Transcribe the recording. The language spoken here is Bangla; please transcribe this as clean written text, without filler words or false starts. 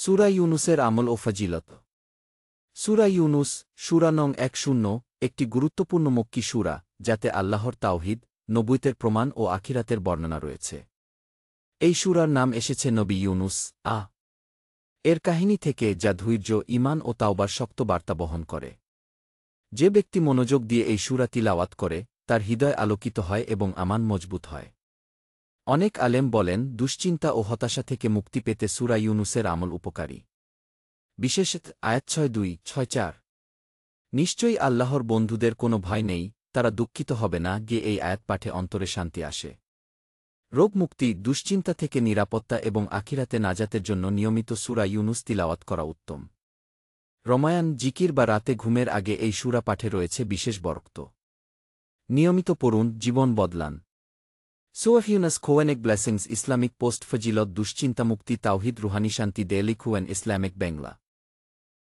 সূরা ইউনুসের আমল ও ফজিলত। সূরা ইউনুস, সূরা নং ১০, একটি গুরুত্বপূর্ণ মক্কি সূরা, যাতে আল্লাহর তাওহীদ, নবুয়তের প্রমাণ ও আখিরাতের বর্ণনা রয়েছে। এই সূরার নাম এসেছে নবী ইউনুস এর কাহিনী থেকে, যা ধৈর্য, ঈমান ও তাওবার শক্ত বার্তা বহন করে। যে ব্যক্তি মনোযোগ দিয়ে এই সূরা তিলাওয়াত করে, তার হৃদয় আলোকিত হয় এবং ঈমান মজবুত হয়। অনেক আলেম বলেন, দুশ্চিন্তা ও হতাশা থেকে মুক্তি পেতে সূরা ইউনুসের আমল উপকারী। বিশেষত আয়াত ৬.২-৬.৪। নিশ্চয়ই আল্লাহর বন্ধুদের কোনো ভয় নেই, তারা দুঃখিত হবে না গিয়ে এই আয়াত পাঠে অন্তরে শান্তি আসে। রোগমুক্তি, দুশ্চিন্তা থেকে নিরাপত্তা এবং আখিরাতে নাজাতের জন্য নিয়মিত সূরা ইউনুস তিলাওয়াত করা উত্তম। রমায়ান, জিকির বা রাতে ঘুমের আগে এই সূরা পাঠে রয়েছে বিশেষ বরকত। নিয়মিত পড়ুন, জীবন বদলান। সূরা ইউনুস কোয়েনেক ব্লেসিংস ইসলামিক পোস্ট ফজিলত দুশ্চিন্তামুক্তি তাওহীদ রুহানি শান্তি ডেইলি কুয়েন ইসলামিক বাংলা।